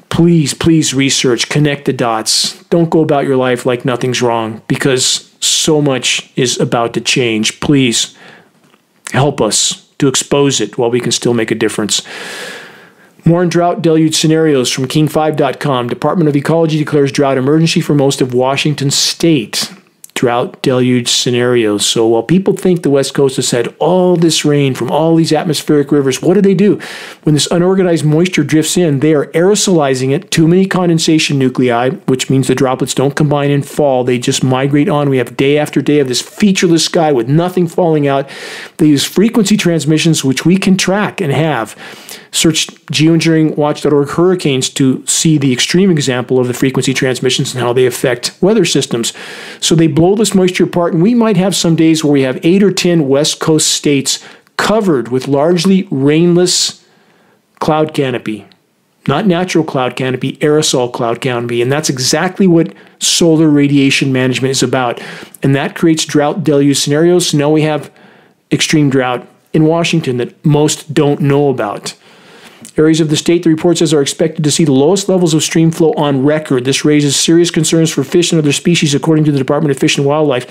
Please, please research, connect the dots. Don't go about your life like nothing's wrong because so much is about to change. Please help us to expose it while we can still make a difference. More on drought deluge scenarios from king5.com. Department of Ecology declares drought emergency for most of Washington state. Drought deluge scenarios. So while people think the West Coast has had all this rain from all these atmospheric rivers, what do? When this unorganized moisture drifts in, they are aerosolizing it. Too many condensation nuclei, which means the droplets don't combine and fall. They just migrate on. We have day after day of this featureless sky with nothing falling out. They use frequency transmissions, which we can track and have. Search geoengineeringwatch.org hurricanes to see the extreme example of the frequency transmissions and how they affect weather systems. So they blow this moisture apart, and we might have some days where we have 8 or 10 West Coast states covered with largely rainless cloud canopy. Not natural cloud canopy, aerosol cloud canopy. And that's exactly what solar radiation management is about. And that creates drought deluge scenarios. So now we have extreme drought in Washington that most don't know about. Areas of the state, the report says, are expected to see the lowest levels of stream flow on record. This raises serious concerns for fish and other species, according to the Department of Fish and Wildlife.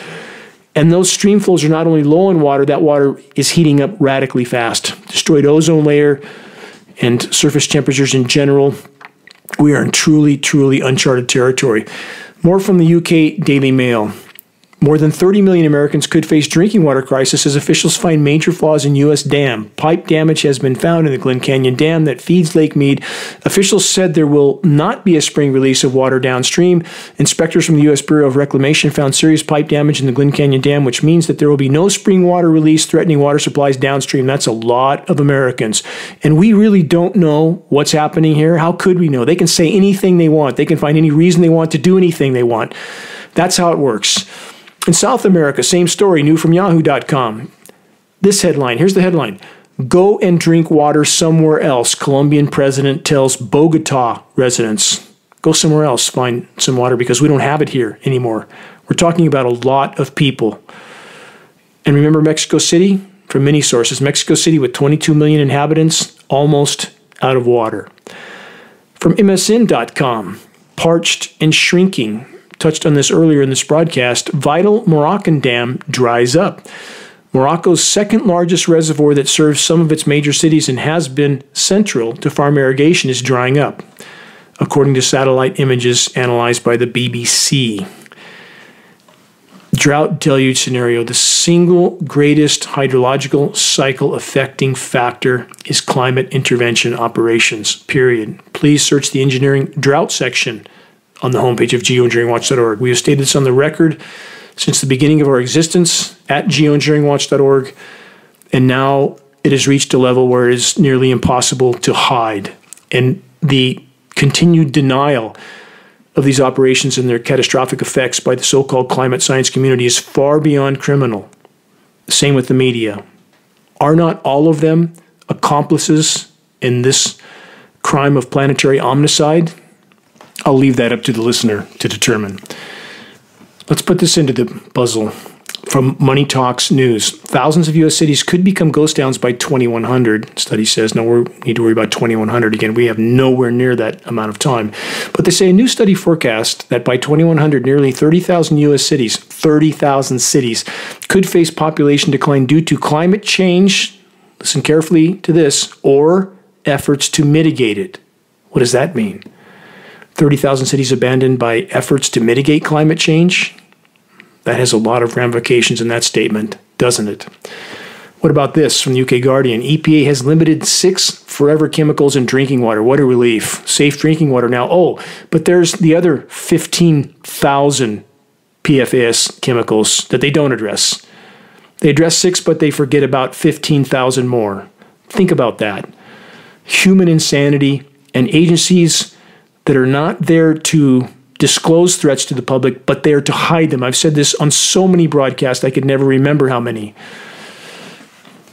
And those stream flows are not only low in water, that water is heating up radically fast. Destroyed ozone layer and surface temperatures in general. We are in truly, truly uncharted territory. More from the UK Daily Mail. More than 30 million Americans could face drinking water crisis as officials find major flaws in U.S. dam. Pipe damage has been found in the Glen Canyon Dam that feeds Lake Mead. Officials said there will not be a spring release of water downstream. Inspectors from the U.S. Bureau of Reclamation found serious pipe damage in the Glen Canyon Dam, which means that there will be no spring water release threatening water supplies downstream. That's a lot of Americans. And we really don't know what's happening here. How could we know? They can say anything they want. They can find any reason they want to do anything they want. That's how it works. In South America, same story, new from yahoo.com. This headline, here's the headline. Go and drink water somewhere else. Colombian president tells Bogota residents. Go somewhere else, find some water because we don't have it here anymore. We're talking about a lot of people. And remember Mexico City? From many sources, Mexico City with 22 million inhabitants, almost out of water. From MSN.com, parched and shrinking. Touched on this earlier in this broadcast, vital Moroccan dam dries up. Morocco's second largest reservoir that serves some of its major cities and has been central to farm irrigation is drying up, according to satellite images analyzed by the BBC. Drought deluge scenario. The single greatest hydrological cycle affecting factor is climate intervention operations, period. Please search the engineering drought section on the homepage of geoengineeringwatch.org. We have stated this on the record since the beginning of our existence at geoengineeringwatch.org, and now it has reached a level where it is nearly impossible to hide. And the continued denial of these operations and their catastrophic effects by the so-called climate science community is far beyond criminal. Same with the media. Are not all of them accomplices in this crime of planetary omnicide? I'll leave that up to the listener to determine. Let's put this into the puzzle. From Money Talks News, thousands of U.S. cities could become ghost towns by 2100, study says. No, we need to worry about 2100 again. We have nowhere near that amount of time. But they say a new study forecast that by 2100, nearly 30,000 U.S. cities, 30,000 cities, could face population decline due to climate change, listen carefully to this, or efforts to mitigate it. What does that mean? 30,000 cities abandoned by efforts to mitigate climate change? That has a lot of ramifications in that statement, doesn't it? What about this from the UK Guardian? EPA has limited 6 forever chemicals in drinking water. What a relief. Safe drinking water now. Oh, but there's the other 15,000 PFAS chemicals that they don't address. They address 6, but they forget about 15,000 more. Think about that. Human insanity and agencies that are not there to disclose threats to the public, but there to hide them. I've said this on so many broadcasts, I could never remember how many.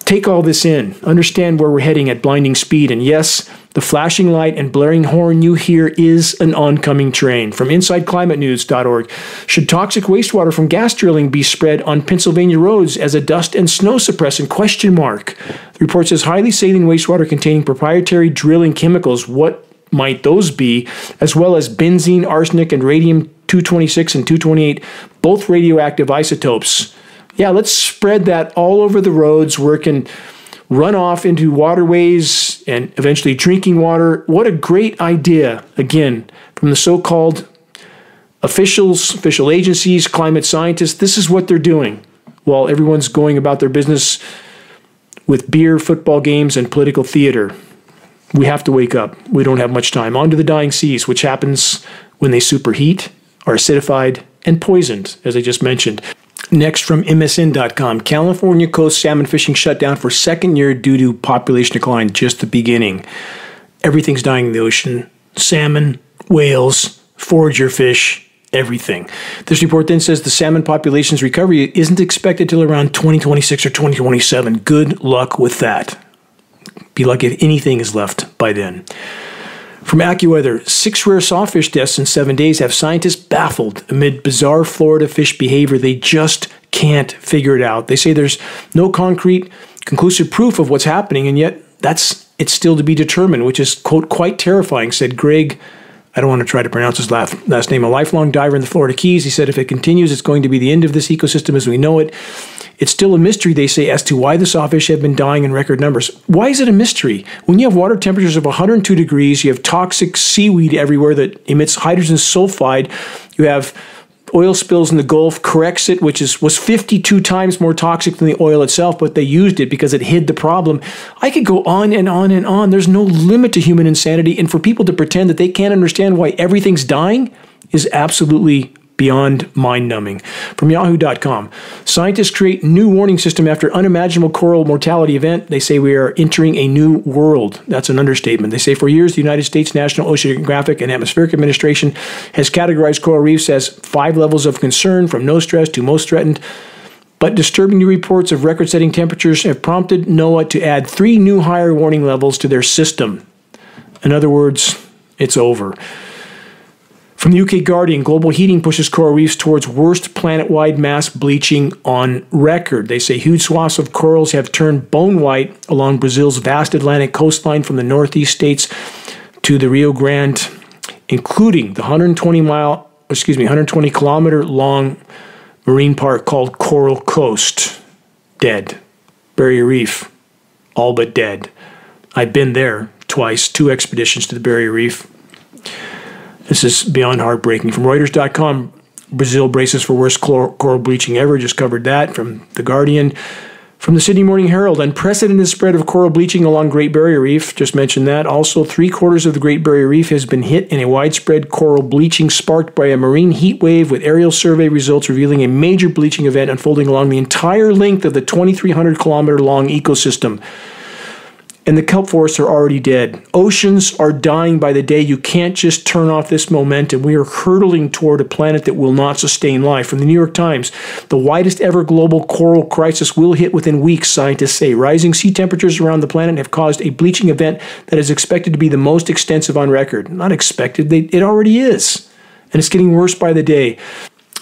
Take all this in. Understand where we're heading at blinding speed. And yes, the flashing light and blaring horn you hear is an oncoming train. From InsideClimateNews.org, should toxic wastewater from gas drilling be spread on Pennsylvania roads as a dust and snow suppressant? The report says highly saline wastewater containing proprietary drilling chemicals. What might those be? As well as benzene, arsenic, and radium-226 and 228, both radioactive isotopes. Yeah, let's spread that all over the roads where it can run off into waterways and eventually drinking water. What a great idea, again, from the so-called officials, official agencies, climate scientists. This is what they're doing while everyone's going about their business with beer, football games, and political theater. We have to wake up. We don't have much time. On to the dying seas, which happens when they superheat, are acidified, and poisoned, as I just mentioned. Next, from MSN.com, California coast salmon fishing shut down for second year due to population decline, just the beginning. Everything's dying in the ocean. Salmon, whales, forager fish, everything. This report then says the salmon population's recovery isn't expected till around 2026 or 2027. Good luck with that. Be lucky if anything is left by then. From AccuWeather, 6 rare sawfish deaths in 7 days have scientists baffled amid bizarre Florida fish behavior. They just can't figure it out. They say there's no concrete, conclusive proof of what's happening, and yet it's still to be determined, which is, quote, quite terrifying, said Greg, I don't want to try to pronounce his last name, a lifelong diver in the Florida Keys. He said if it continues, it's going to be the end of this ecosystem as we know it. It's still a mystery, they say, as to why the sawfish have been dying in record numbers. Why is it a mystery? When you have water temperatures of 102 degrees, you have toxic seaweed everywhere that emits hydrogen sulfide, you have oil spills in the Gulf, Corexit, which was 52 times more toxic than the oil itself, but they used it because it hid the problem. I could go on and on and on. There's no limit to human insanity, and for people to pretend that they can't understand why everything's dying is absolutely beyond mind-numbing. From Yahoo.com, scientists create new warning system after unimaginable coral mortality event. They say we are entering a new world. That's an understatement. They say for years, the United States National Oceanographic and Atmospheric Administration has categorized coral reefs as 5 levels of concern, from no stress to most threatened. But disturbing new reports of record-setting temperatures have prompted NOAA to add 3 new higher warning levels to their system. In other words, it's over. From the UK Guardian, global heating pushes coral reefs towards worst planet-wide mass bleaching on record. They say huge swaths of corals have turned bone white along Brazil's vast Atlantic coastline from the northeast states to the Rio Grande, including the 120-kilometer long marine park called Coral Coast. Dead. Barrier Reef, all but dead. I've been there twice, 2 expeditions to the Barrier Reef. This is beyond heartbreaking. From Reuters.com, Brazil braces for worst coral bleaching ever. Just covered that. From The Guardian. From the Sydney Morning Herald, unprecedented spread of coral bleaching along Great Barrier Reef. Just mentioned that. Also, 3/4 of the Great Barrier Reef has been hit in a widespread coral bleaching sparked by a marine heat wave, with aerial survey results revealing a major bleaching event unfolding along the entire length of the 2,300-kilometer-long ecosystem. And the kelp forests are already dead. Oceans are dying by the day. You can't just turn off this momentum. We are hurtling toward a planet that will not sustain life. From the New York Times, the widest ever global coral crisis will hit within weeks, scientists say. Rising sea temperatures around the planet have caused a bleaching event that is expected to be the most extensive on record. Not expected, it already is. And it's getting worse by the day.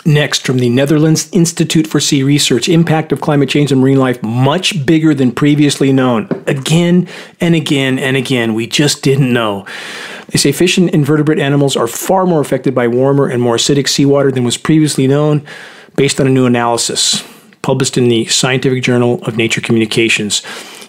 Next, from the Netherlands Institute for Sea Research, impact of climate change on marine life much bigger than previously known. Again and again and again, we just didn't know. They say fish and invertebrate animals are far more affected by warmer and more acidic seawater than was previously known, based on a new analysis published in the Scientific Journal of Nature Communications.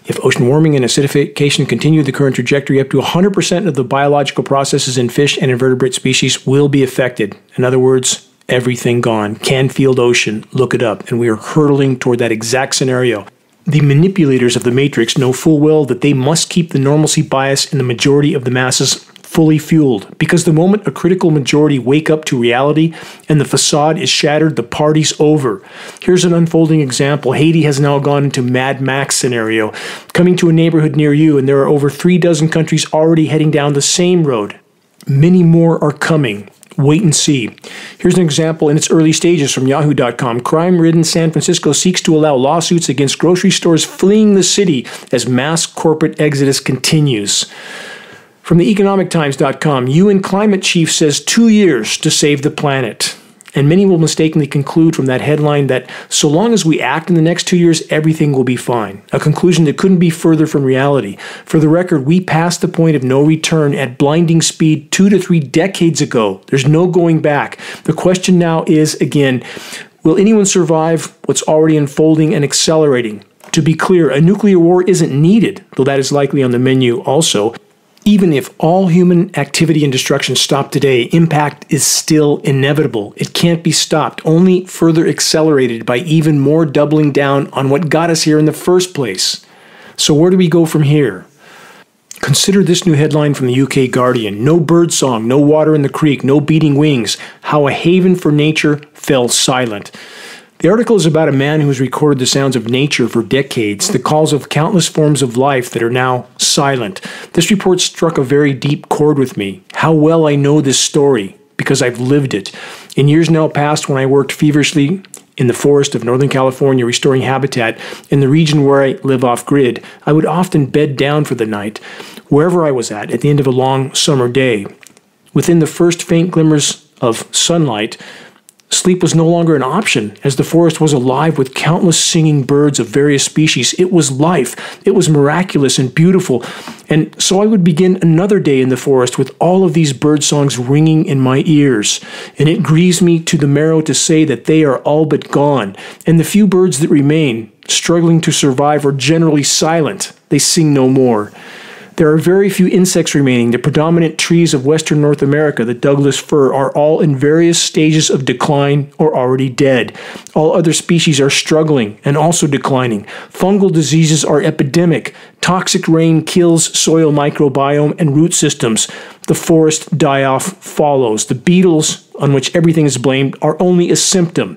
If ocean warming and acidification continue the current trajectory, up to 100% of the biological processes in fish and invertebrate species will be affected. In other words, everything gone. Canfield Ocean, look it up. And we are hurtling toward that exact scenario. The manipulators of the matrix know full well that they must keep the normalcy bias in the majority of the masses fully fueled, because the moment a critical majority wake up to reality and the facade is shattered, the party's over. Here's an unfolding example. Haiti has now gone into Mad Max scenario, coming to a neighborhood near you, and there are over 36 countries already heading down the same road. Many more are coming. Wait and see. Here's an example in its early stages from yahoo.com. Crime-ridden San Francisco seeks to allow lawsuits against grocery stores fleeing the city as mass corporate exodus continues. From the economictimes.com, UN climate chief says 2 years to save the planet. And many will mistakenly conclude from that headline that so long as we act in the next 2 years, everything will be fine. A conclusion that couldn't be further from reality. For the record, we passed the point of no return at blinding speed 2 to 3 decades ago. There's no going back. The question now is, again, will anyone survive what's already unfolding and accelerating? To be clear, a nuclear war isn't needed, though that is likely on the menu also. Even if all human activity and destruction stop today, impact is still inevitable. It can't be stopped, only further accelerated by even more doubling down on what got us here in the first place. So where do we go from here? Consider this new headline from the UK Guardian. No birdsong, no water in the creek, no beating wings. How a haven for nature fell silent. The article is about a man who has recorded the sounds of nature for decades, the calls of countless forms of life that are now silent. This report struck a very deep chord with me. How well I know this story, because I've lived it. In years now past, when I worked feverishly in the forest of Northern California restoring habitat in the region where I live off-grid, I would often bed down for the night, wherever I was at the end of a long summer day. Within the first faint glimmers of sunlight, sleep was no longer an option, as the forest was alive with countless singing birds of various species. It was life. It was miraculous and beautiful. And so I would begin another day in the forest with all of these bird songs ringing in my ears. And it grieves me to the marrow to say that they are all but gone. And the few birds that remain, struggling to survive, are generally silent. They sing no more. There are very few insects remaining. The predominant trees of western North America, the Douglas fir, are all in various stages of decline or already dead. All other species are struggling and also declining. Fungal diseases are epidemic. Toxic rain kills soil microbiome and root systems. The forest die-off follows. The beetles, on which everything is blamed, are only a symptom.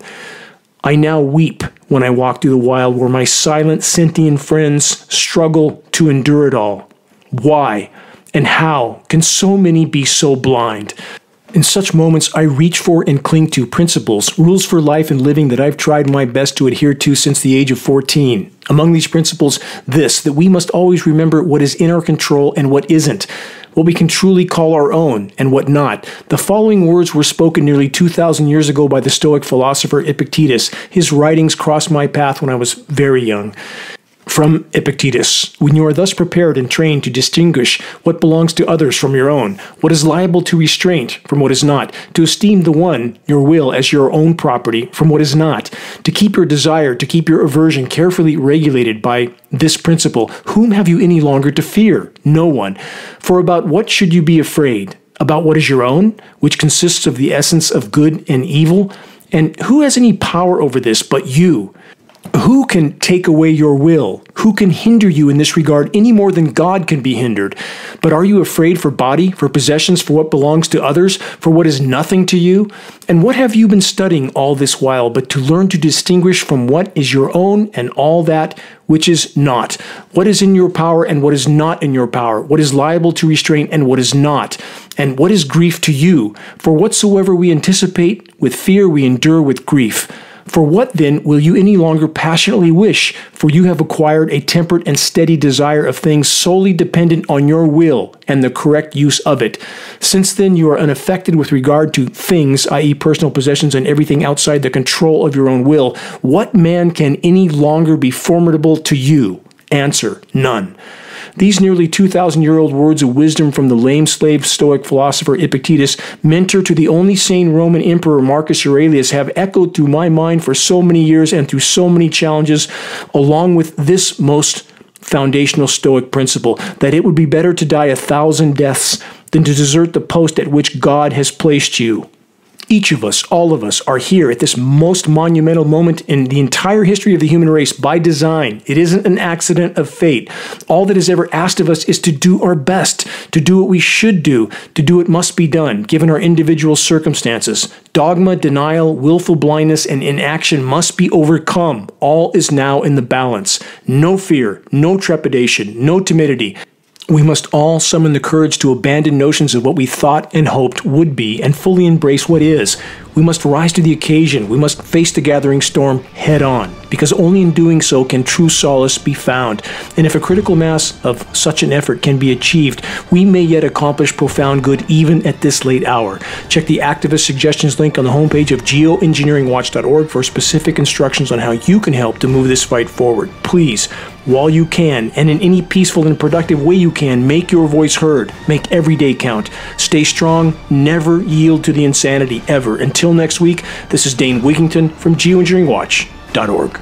I now weep when I walk through the wild where my silent sentient friends struggle to endure it all. Why and how can so many be so blind? In such moments, I reach for and cling to principles, rules for life and living that I've tried my best to adhere to since the age of 14. Among these principles, this, that we must always remember what is in our control and what isn't, what we can truly call our own and what not. The following words were spoken nearly 2,000 years ago by the Stoic philosopher Epictetus. His writings crossed my path when I was very young. From Epictetus, when you are thus prepared and trained to distinguish what belongs to others from your own, what is liable to restraint from what is not, to esteem the one, your will, as your own property from what is not, to keep your desire, to keep your aversion carefully regulated by this principle, whom have you any longer to fear? No one. For about what should you be afraid? About what is your own, which consists of the essence of good and evil? And who has any power over this but you? Who can take away your will? Who can hinder you in this regard any more than God can be hindered? But are you afraid for body, for possessions, for what belongs to others, for what is nothing to you? And what have you been studying all this while but to learn to distinguish from what is your own and all that which is not? What is in your power and what is not in your power? What is liable to restraint and what is not? And what is grief to you? For whatsoever we anticipate with fear, we endure with grief. For what then will you any longer passionately wish? For you have acquired a temperate and steady desire of things solely dependent on your will and the correct use of it. Since then you are unaffected with regard to things, i.e. personal possessions and everything outside the control of your own will, what man can any longer be formidable to you? Answer, none. These nearly 2,000-year-old words of wisdom from the lame slave Stoic philosopher Epictetus, mentor to the only sane Roman emperor Marcus Aurelius, have echoed through my mind for so many years and through so many challenges, along with this most foundational Stoic principle, that it would be better to die 1,000 deaths than to desert the post at which God has placed you. Each of us, all of us, are here at this most monumental moment in the entire history of the human race by design. It isn't an accident of fate. All that is ever asked of us is to do our best, to do what we should do, to do what must be done, given our individual circumstances. Dogma, denial, willful blindness, and inaction must be overcome. All is now in the balance. No fear, no trepidation, no timidity. We must all summon the courage to abandon notions of what we thought and hoped would be and fully embrace what is. We must rise to the occasion. We must face the gathering storm head on, because only in doing so can true solace be found. And if a critical mass of such an effort can be achieved, we may yet accomplish profound good even at this late hour. Check the activist suggestions link on the homepage of geoengineeringwatch.org for specific instructions on how you can help to move this fight forward. Please, while you can, and in any peaceful and productive way you can, make your voice heard. Make every day count. Stay strong. Never yield to the insanity, ever. Until next week, this is Dane Wigington from geoengineeringwatch.org.